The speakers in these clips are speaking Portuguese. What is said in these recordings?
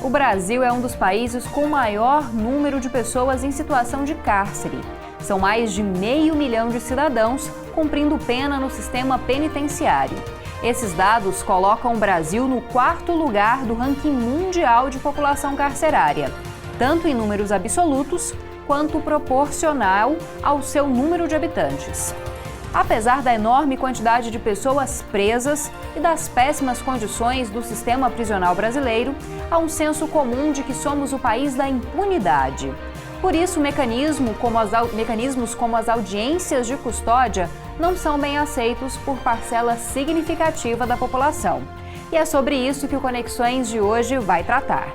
O Brasil é um dos países com maior número de pessoas em situação de cárcere. São mais de 500 mil de cidadãos cumprindo pena no sistema penitenciário. Esses dados colocam o Brasil no 4º lugar do ranking mundial de população carcerária, tanto em números absolutos quanto proporcional ao seu número de habitantes. Apesar da enorme quantidade de pessoas presas e das péssimas condições do sistema prisional brasileiro, há um senso comum de que somos o país da impunidade. Por isso, mecanismos como as audiências de custódia não são bem aceitos por parcela significativa da população. E é sobre isso que o Conexões de hoje vai tratar.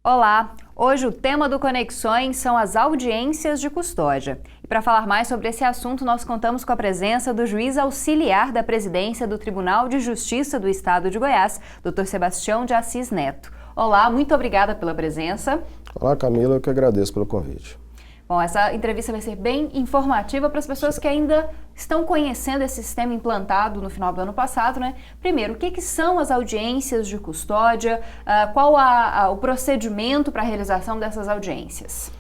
Olá! Hoje o tema do Conexões são as audiências de custódia. E para falar mais sobre esse assunto, nós contamos com a presença do juiz auxiliar da presidência do Tribunal de Justiça do Estado de Goiás, Dr. Sebastião de Assis Neto. Olá, muito obrigada pela presença. Olá, Camila, eu que agradeço pelo convite. Bom, essa entrevista vai ser bem informativa para as pessoas que ainda estão conhecendo esse sistema implantado no final do ano passado, né? Primeiro, o que são as audiências de custódia? Qual o procedimento para a realização dessas audiências?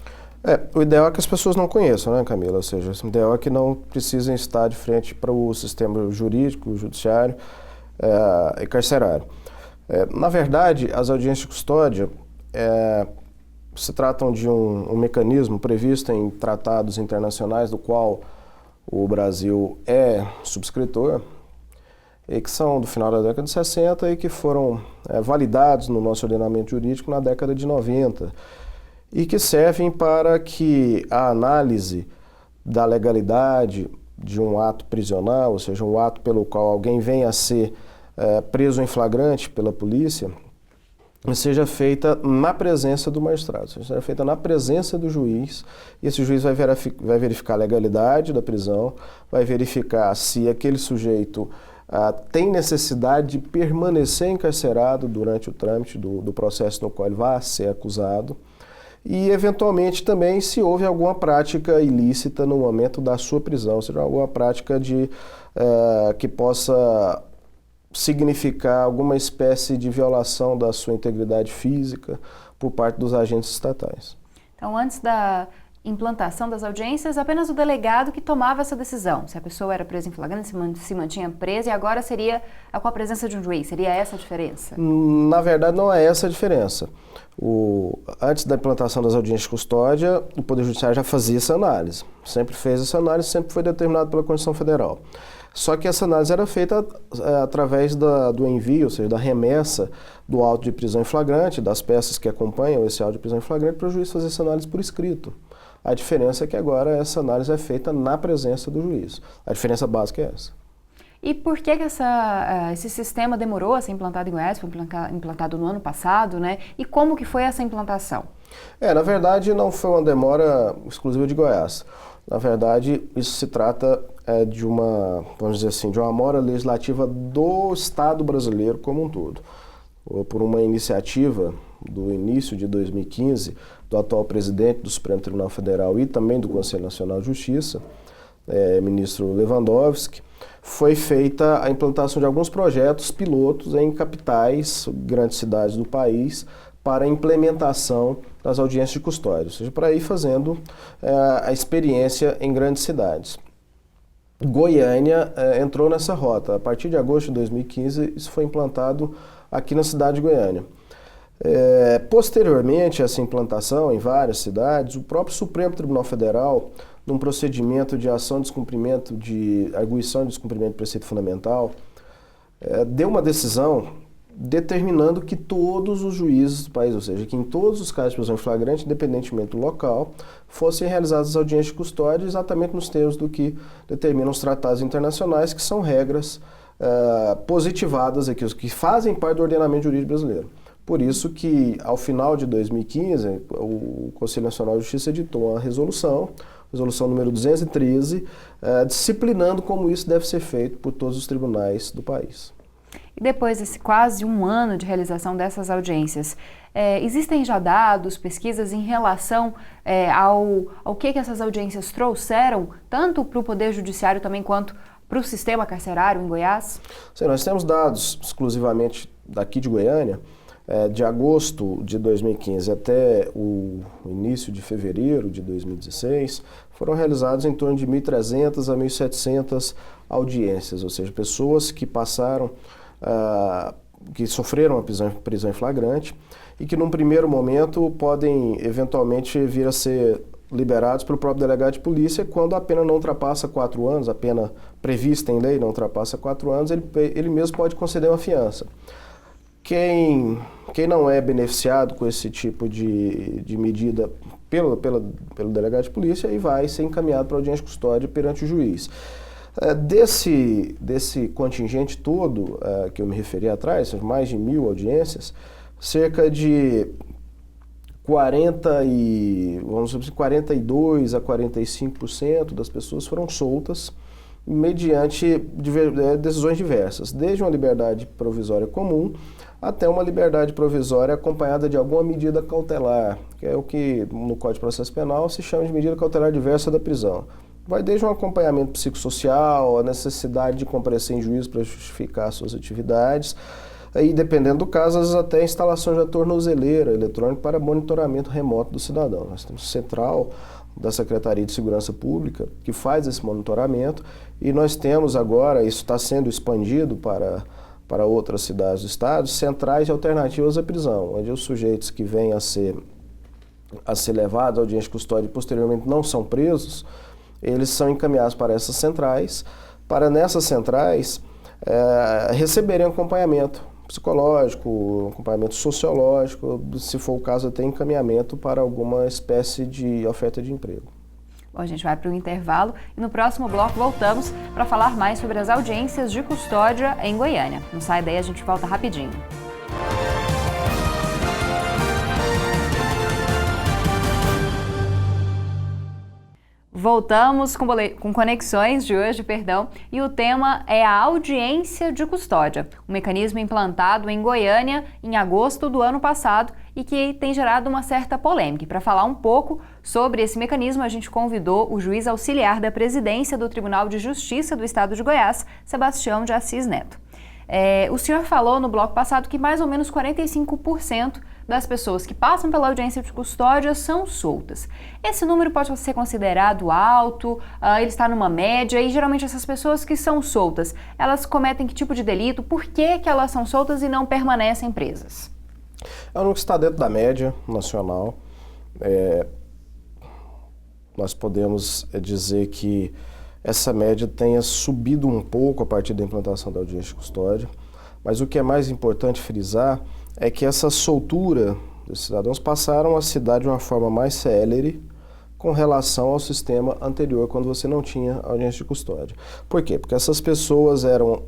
O ideal é que as pessoas não conheçam, né, Camila? Ou seja, o ideal é que não precisem estar de frente para o sistema jurídico, judiciário e carcerário. Na verdade, as audiências de custódia se tratam de um mecanismo previsto em tratados internacionais do qual o Brasil é subscritor e que são do final da década de 60 e que foram validados no nosso ordenamento jurídico na década de 90 e que servem para que a análise da legalidade de um ato prisional, ou seja, um ato pelo qual alguém venha a ser preso em flagrante pela polícia, seja feita na presença do magistrado, seja feita na presença do juiz, e esse juiz vai verificar a legalidade da prisão, vai verificar se aquele sujeito tem necessidade de permanecer encarcerado durante o trâmite do processo no qual ele vai ser acusado, e eventualmente também se houve alguma prática ilícita no momento da sua prisão, ou seja, alguma prática que possa significar alguma espécie de violação da sua integridade física por parte dos agentes estatais. Então, antes da implantação das audiências, apenas o delegado que tomava essa decisão. Se a pessoa era presa em flagrante, se mantinha presa, e agora seria com a presença de um juiz. Seria essa a diferença? Na verdade, não é essa a diferença. Antes da implantação das audiências de custódia, o Poder Judiciário já fazia essa análise. Sempre fez essa análise, sempre foi determinado pela Constituição Federal. Só que essa análise era feita através do envio, ou seja, da remessa do auto de prisão em flagrante, das peças que acompanham esse auto de prisão em flagrante, para o juiz fazer essa análise por escrito. A diferença é que agora essa análise é feita na presença do juiz. A diferença básica é essa. E por que esse sistema demorou a ser implantado em Goiás? Foi implantado no ano passado, né? E como que foi essa implantação? Na verdade, não foi uma demora exclusiva de Goiás. Na verdade, isso se trata de uma, vamos dizer assim, de uma mora legislativa do Estado brasileiro como um todo. Por uma iniciativa do início de 2015, do atual presidente do Supremo Tribunal Federal e também do Conselho Nacional de Justiça, ministro Lewandowski, foi feita a implantação de alguns projetos pilotos em capitais, grandes cidades do país, para a implementação das audiências de custódia, ou seja, para ir fazendo a experiência em grandes cidades. Goiânia entrou nessa rota. A partir de agosto de 2015, isso foi implantado aqui na cidade de Goiânia. Posteriormente a essa implantação em várias cidades, o próprio Supremo Tribunal Federal, num procedimento de ação de descumprimento, de arguição de descumprimento de preceito fundamental, deu uma decisão determinando que todos os juízes do país, ou seja, que em todos os casos de prisão em flagrante, independentemente do local, fossem realizadas as audiências de custódia exatamente nos termos do que determinam os tratados internacionais, que são regras positivadas aqui, que fazem parte do ordenamento jurídico brasileiro. Por isso que, ao final de 2015, o Conselho Nacional de Justiça editou uma resolução número 213, disciplinando como isso deve ser feito por todos os tribunais do país. E depois desse quase um ano de realização dessas audiências, existem já dados, pesquisas em relação ao que essas audiências trouxeram, tanto para o Poder Judiciário também quanto para o sistema carcerário em Goiás? Sim, nós temos dados exclusivamente daqui de Goiânia, de agosto de 2015 até o início de fevereiro de 2016, foram realizados em torno de 1.300 a 1.700 audiências, ou seja, pessoas que passaram, que sofreram a prisão em flagrante e que num primeiro momento podem eventualmente vir a ser liberados pelo próprio delegado de polícia quando a pena não ultrapassa 4 anos, a pena prevista em lei não ultrapassa 4 anos, ele mesmo pode conceder uma fiança. Quem não é beneficiado com esse tipo de medida pelo delegado de polícia, aí vai ser encaminhado para audiência de custódia perante o juiz. Desse contingente todo que eu me referi atrás, mais de 1.000 audiências, cerca de 42 a 45% das pessoas foram soltas mediante decisões diversas, desde uma liberdade provisória comum até uma liberdade provisória acompanhada de alguma medida cautelar, que é o que no Código de Processo Penal se chama de medida cautelar diversa da prisão. Vai desde um acompanhamento psicossocial, a necessidade de comparecer em juízo para justificar suas atividades, aí dependendo do caso, às vezes até a instalação de uma tornozeleira eletrônica para monitoramento remoto do cidadão. Nós temos central da Secretaria de Segurança Pública que faz esse monitoramento e nós temos agora, isso está sendo expandido para outras cidades do estado, centrais de alternativas à prisão, onde os sujeitos que vêm a ser levados à audiência de custódia e posteriormente não são presos, eles são encaminhados para essas centrais, para nessas centrais receberem acompanhamento psicológico, acompanhamento sociológico, se for o caso até encaminhamento para alguma espécie de oferta de emprego. Bom, a gente vai para o intervalo e no próximo bloco voltamos para falar mais sobre as audiências de custódia em Goiânia. Não sai daí, a gente volta rapidinho. Voltamos com conexões de hoje, e o tema é a audiência de custódia, um mecanismo implantado em Goiânia em agosto do ano passado e que tem gerado uma certa polêmica. E para falar um pouco sobre esse mecanismo, a gente convidou o juiz auxiliar da presidência do Tribunal de Justiça do Estado de Goiás, Sebastião de Assis Neto. O senhor falou no bloco passado que mais ou menos 45% das pessoas que passam pela audiência de custódia são soltas. Esse número pode ser considerado alto, ele está numa média, e geralmente essas pessoas que são soltas, elas cometem que tipo de delito? Por que elas são soltas e não permanecem presas? É um número que está dentro da média nacional. Nós podemos dizer que essa média tenha subido um pouco a partir da implantação da audiência de custódia, mas o que é mais importante frisar é que essa soltura dos cidadãos passaram a se dar de uma forma mais célere com relação ao sistema anterior, quando você não tinha audiência de custódia. Por quê? Porque essas pessoas eram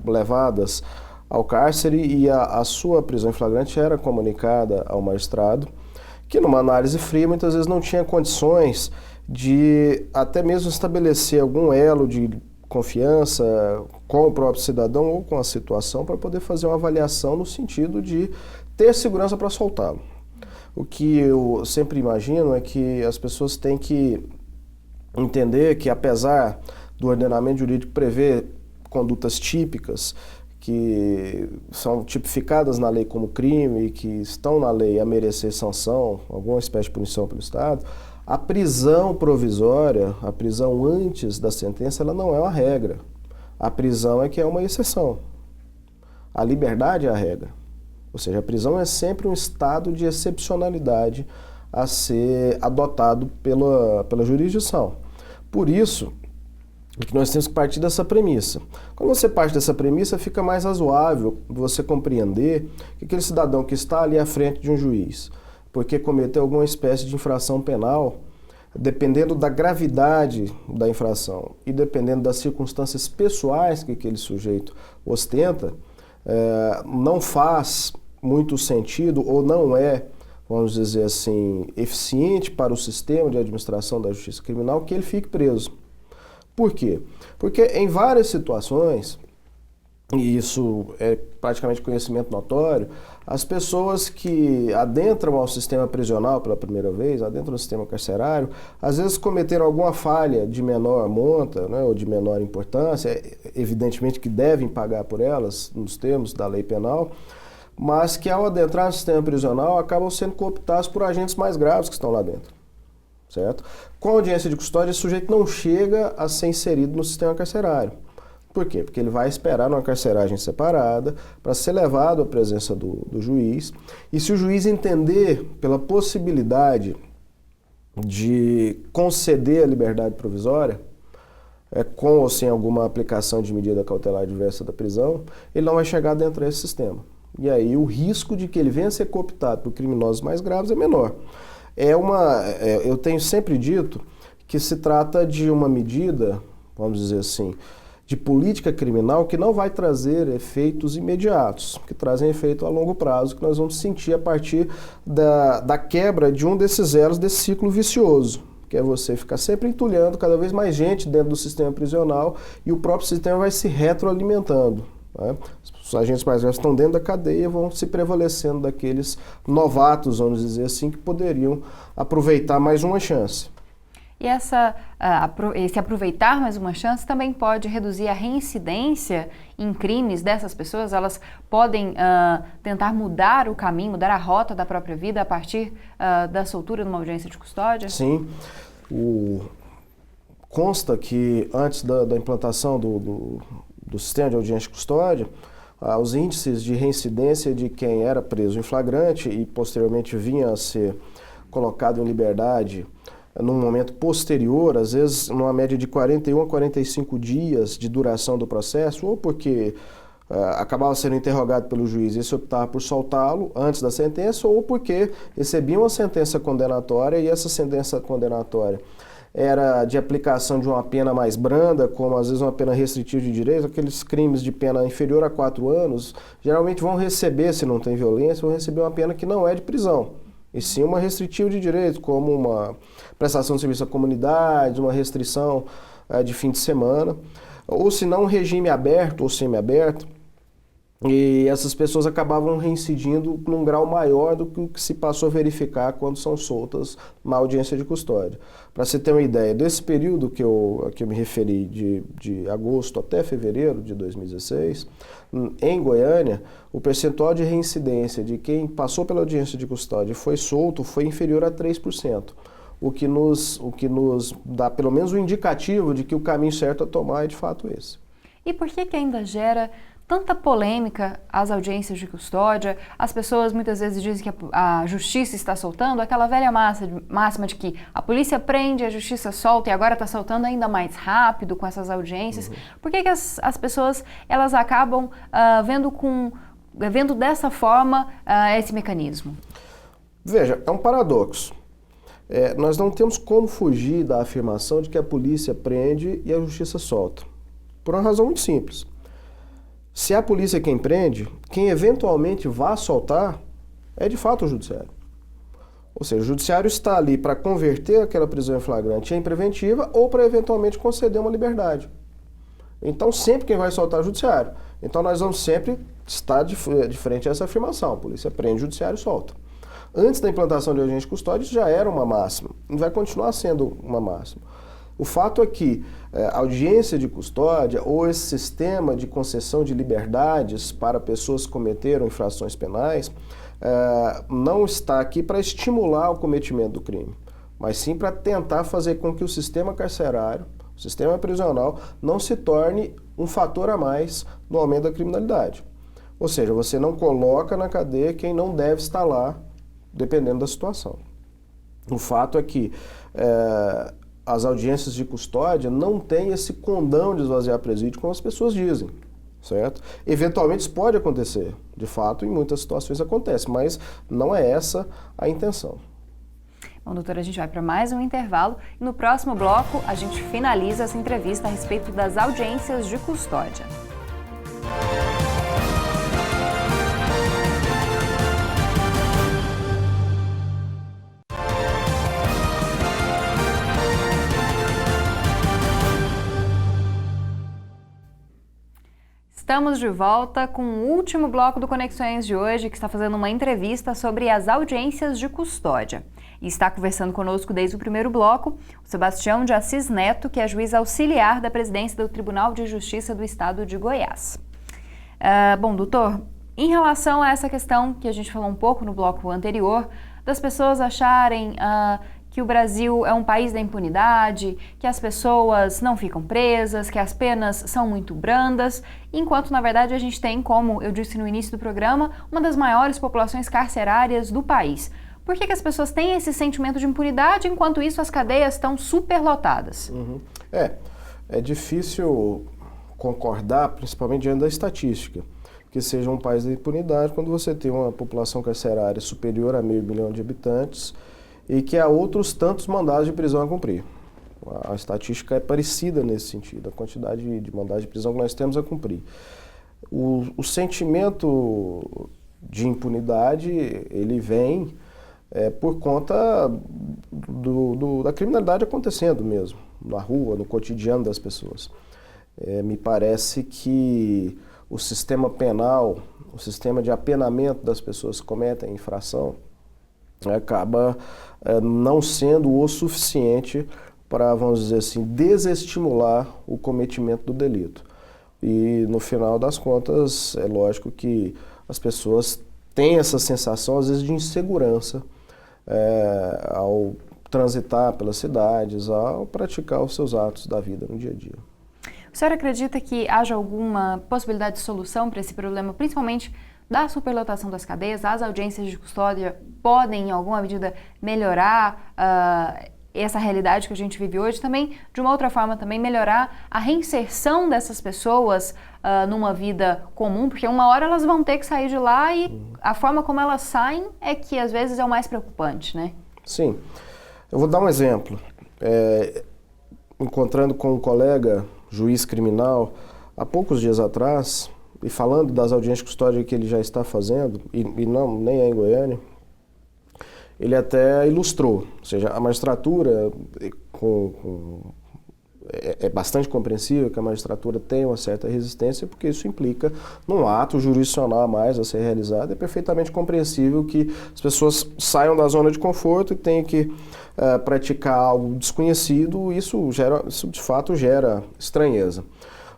levadas ao cárcere e a sua prisão em flagrante era comunicada ao magistrado, que numa análise fria muitas vezes não tinha condições de até mesmo estabelecer algum elo de confiança com o próprio cidadão ou com a situação para poder fazer uma avaliação no sentido de ter segurança para soltá-lo. O que eu sempre imagino é que as pessoas têm que entender que, apesar do ordenamento jurídico prever condutas típicas que são tipificadas na lei como crime e que estão na lei a merecer sanção, alguma espécie de punição pelo Estado, a prisão provisória, a prisão antes da sentença, ela não é uma regra. A prisão é que é uma exceção. A liberdade é a regra. Ou seja, a prisão é sempre um estado de excepcionalidade a ser adotado pela jurisdição. Por isso, que nós temos que partir dessa premissa. Quando você parte dessa premissa, fica mais razoável você compreender que aquele cidadão que está ali à frente de um juiz, porque cometeu alguma espécie de infração penal, dependendo da gravidade da infração e dependendo das circunstâncias pessoais que aquele sujeito ostenta, não faz muito sentido ou não é, vamos dizer assim, eficiente para o sistema de administração da justiça criminal que ele fique preso. Por quê? Porque em várias situações, e isso é praticamente conhecimento notório, as pessoas que adentram ao sistema prisional pela primeira vez, adentram no sistema carcerário, às vezes cometeram alguma falha de menor monta, né, ou de menor importância, evidentemente que devem pagar por elas, nos termos da lei penal, mas que ao adentrar no sistema prisional acabam sendo cooptados por agentes mais graves que estão lá dentro, certo? Com a audiência de custódia, esse sujeito não chega a ser inserido no sistema carcerário. Por quê? Porque ele vai esperar numa carceragem separada para ser levado à presença do juiz, e se o juiz entender pela possibilidade de conceder a liberdade provisória, com ou sem alguma aplicação de medida cautelar diversa da prisão, ele não vai chegar dentro desse sistema. E aí o risco de que ele venha a ser cooptado por criminosos mais graves é menor. Eu tenho sempre dito que se trata de uma medida, vamos dizer assim, de política criminal que não vai trazer efeitos imediatos, que trazem efeito a longo prazo, que nós vamos sentir a partir da quebra de um desses elos desse ciclo vicioso, que é você ficar sempre entulhando cada vez mais gente dentro do sistema prisional e o próprio sistema vai se retroalimentando, né? Os agentes mais graves estão dentro da cadeia, vão se prevalecendo daqueles novatos, vamos dizer assim, que poderiam aproveitar mais uma chance. E esse aproveitar mais uma chance também pode reduzir a reincidência em crimes dessas pessoas? Elas podem tentar mudar o caminho, mudar a rota da própria vida a partir da soltura numa audiência de custódia? Sim. Consta que antes da implantação do sistema de audiência de custódia, os índices de reincidência de quem era preso em flagrante e posteriormente vinha a ser colocado em liberdade num momento posterior, às vezes numa média de 41 a 45 dias de duração do processo, ou porque acabava sendo interrogado pelo juiz e esse optava por soltá-lo antes da sentença, ou porque recebia uma sentença condenatória e essa sentença condenatória era de aplicação de uma pena mais branda, como às vezes uma pena restritiva de direitos. Aqueles crimes de pena inferior a 4 anos, geralmente vão receber, se não tem violência, vão receber uma pena que não é de prisão, e sim uma restritiva de direitos, como uma prestação de serviço à comunidade, uma restrição de fim de semana, ou se não um regime aberto ou semiaberto, e essas pessoas acabavam reincidindo num grau maior do que o que se passou a verificar quando são soltas na audiência de custódia. Para você ter uma ideia, desse período que eu me referi, de agosto até fevereiro de 2016, em Goiânia, o percentual de reincidência de quem passou pela audiência de custódia e foi solto foi inferior a 3%, o que nos dá pelo menos um indicativo de que o caminho certo a tomar é de fato esse. E por que ainda gera tanta polêmica as audiências de custódia? As pessoas muitas vezes dizem que a justiça está soltando, aquela velha máxima de que a polícia prende, a justiça solta, e agora está soltando ainda mais rápido com essas audiências. Por que as pessoas elas acabam vendo dessa forma esse mecanismo? Veja, é um paradoxo. Nós não temos como fugir da afirmação de que a polícia prende e a justiça solta, por uma razão muito simples. Se a polícia é quem prende, quem eventualmente vá soltar é de fato o judiciário. Ou seja, o judiciário está ali para converter aquela prisão em flagrante em preventiva ou para eventualmente conceder uma liberdade. Então sempre quem vai soltar é o judiciário. Então nós vamos sempre estar de frente a essa afirmação. A polícia prende, o judiciário solta. Antes da implantação de audiência de custódia, isso já era uma máxima e vai continuar sendo uma máxima. O fato é que a audiência de custódia ou esse sistema de concessão de liberdades para pessoas que cometeram infrações penais não está aqui para estimular o cometimento do crime, mas sim para tentar fazer com que o sistema carcerário, o sistema prisional, não se torne um fator a mais no aumento da criminalidade. Ou seja, você não coloca na cadeia quem não deve estar lá, dependendo da situação. O fato é que as audiências de custódia não têm esse condão de esvaziar presídio como as pessoas dizem, certo? Eventualmente isso pode acontecer, de fato, em muitas situações acontece, mas não é essa a intenção. Bom, doutora, a gente vai para mais um intervalo e no próximo bloco a gente finaliza essa entrevista a respeito das audiências de custódia. Estamos de volta com o último bloco do Conexões de hoje, que está fazendo uma entrevista sobre as audiências de custódia. E está conversando conosco desde o primeiro bloco o Sebastião de Assis Neto, que é juiz auxiliar da presidência do Tribunal de Justiça do Estado de Goiás. Bom, doutor, em relação a essa questão que a gente falou um pouco no bloco anterior, das pessoas acharem que o Brasil é um país da impunidade, que as pessoas não ficam presas, que as penas são muito brandas, enquanto, na verdade, a gente tem, como eu disse no início do programa, uma das maiores populações carcerárias do país. Por que as pessoas têm esse sentimento de impunidade, enquanto isso as cadeias estão superlotadas? É difícil concordar, principalmente diante da estatística, que seja um país da impunidade quando você tem uma população carcerária superior a 500 mil de habitantes e que há outros tantos mandados de prisão a cumprir. A estatística é parecida nesse sentido, a quantidade de mandados de prisão que nós temos a cumprir. O sentimento de impunidade, ele vem por conta da criminalidade acontecendo mesmo, na rua, no cotidiano das pessoas. Me parece que o sistema penal, o sistema de apenamento das pessoas que cometem infração, acaba não sendo o suficiente para, vamos dizer assim, desestimular o cometimento do delito. E no final das contas, é lógico que as pessoas têm essa sensação, às vezes, de insegurança ao transitar pelas cidades, ao praticar os seus atos da vida no dia a dia. O senhor acredita que haja alguma possibilidade de solução para esse problema, principalmente da superlotação das cadeias? As audiências de custódia podem, em alguma medida, melhorar essa realidade que a gente vive hoje? Também, de uma outra forma, também melhorar a reinserção dessas pessoas numa vida comum, porque uma hora elas vão ter que sair de lá e a forma como elas saem é que, às vezes, é o mais preocupante, né? Sim. Eu vou dar um exemplo. Encontrando com um colega, juiz criminal, há poucos dias atrás, e falando das audiências de custódia que ele já está fazendo, e não, nem é em Goiânia, ele até ilustrou, ou seja, a magistratura é bastante compreensível que a magistratura tenha uma certa resistência, porque isso implica num ato jurisdicional a mais a ser realizado. É perfeitamente compreensível que as pessoas saiam da zona de conforto e tenham que praticar algo desconhecido. Isso de fato gera estranheza.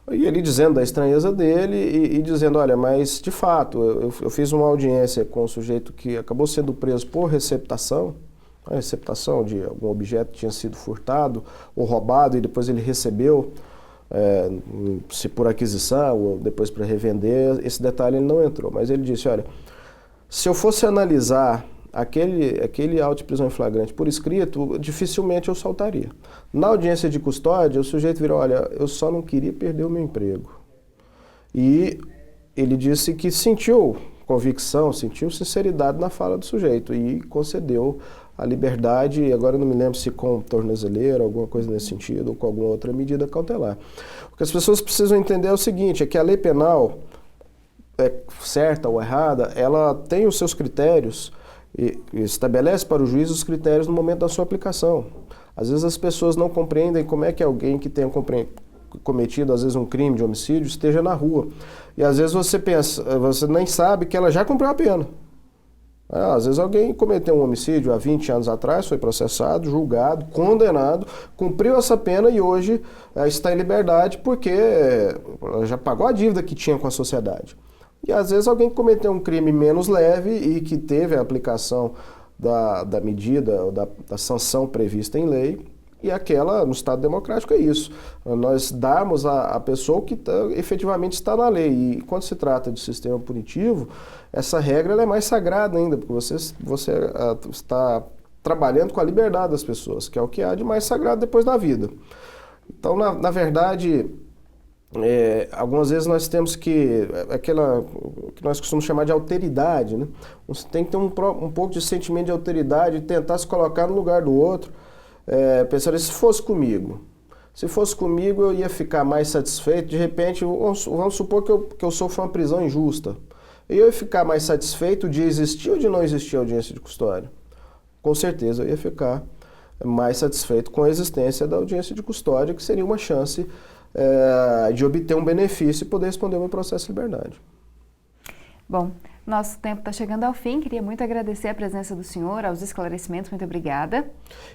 E ele dizendo da estranheza dele e dizendo, olha, mas de fato, eu fiz uma audiência com um sujeito que acabou sendo preso por receptação, a receptação de algum objeto que tinha sido furtado ou roubado e depois ele recebeu, se por aquisição ou depois para revender, esse detalhe ele não entrou. Mas ele disse, olha, se eu fosse analisar aquele auto de prisão em flagrante por escrito, dificilmente eu soltaria. Na audiência de custódia, o sujeito virou, olha, eu só não queria perder o meu emprego. E ele disse que sentiu convicção, sentiu sinceridade na fala do sujeito e concedeu a liberdade, agora eu não me lembro se com tornozeleira, alguma coisa nesse sentido, ou com alguma outra medida cautelar. O que as pessoas precisam entender é o seguinte, é que a lei penal, certa ou errada, ela tem os seus critérios e estabelece para o juiz os critérios no momento da sua aplicação. Às vezes as pessoas não compreendem como é que alguém que tenha cometido, às vezes, um crime de homicídio esteja na rua. E às vezes você pensa, você nem sabe que ela já cumpriu a pena. Às vezes alguém cometeu um homicídio há 20 anos atrás, foi processado, julgado, condenado, cumpriu essa pena e hoje está em liberdade porque já pagou a dívida que tinha com a sociedade. E às vezes alguém cometeu um crime menos leve e que teve a aplicação da medida, da sanção prevista em lei, e aquela, no Estado democrático, é isso. Nós darmos à pessoa o que efetivamente está na lei. E quando se trata de sistema punitivo, essa regra ela é mais sagrada ainda, porque você está trabalhando com a liberdade das pessoas, que é o que há de mais sagrado depois da vida. Então, na verdade, algumas vezes nós temos que nós costumamos chamar de alteridade, né? Você tem que ter um pouco de sentimento de alteridade, tentar se colocar no lugar do outro, pensando, se fosse comigo eu ia ficar mais satisfeito, de repente, vamos supor que eu sofro uma prisão injusta, eu ia ficar mais satisfeito de existir ou de não existir audiência de custódia? Com certeza eu ia ficar mais satisfeito com a existência da audiência de custódia, que seria uma chance de obter um benefício e poder responder ao meu processo de liberdade. Bom, nosso tempo está chegando ao fim. Queria muito agradecer a presença do senhor, aos esclarecimentos. Muito obrigada.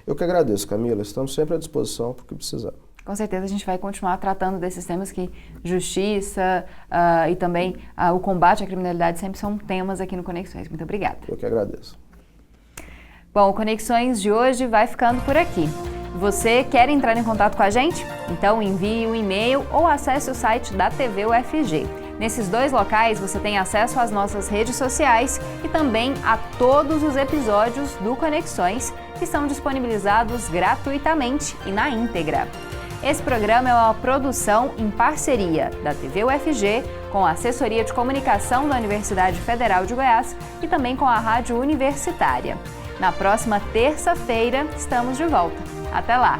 Eu que agradeço, Camila. Estamos sempre à disposição para o que precisar. Com certeza a gente vai continuar tratando desses temas que justiça e também o combate à criminalidade sempre são temas aqui no Conexões. Muito obrigada. Eu que agradeço. Bom, o Conexões de hoje vai ficando por aqui. Você quer entrar em contato com a gente? Então envie um e-mail ou acesse o site da TV UFG. Nesses 2 locais você tem acesso às nossas redes sociais e também a todos os episódios do Conexões que são disponibilizados gratuitamente e na íntegra. Esse programa é uma produção em parceria da TV UFG com a Assessoria de Comunicação da Universidade Federal de Goiás e também com a Rádio Universitária. Na próxima terça-feira estamos de volta. Até lá!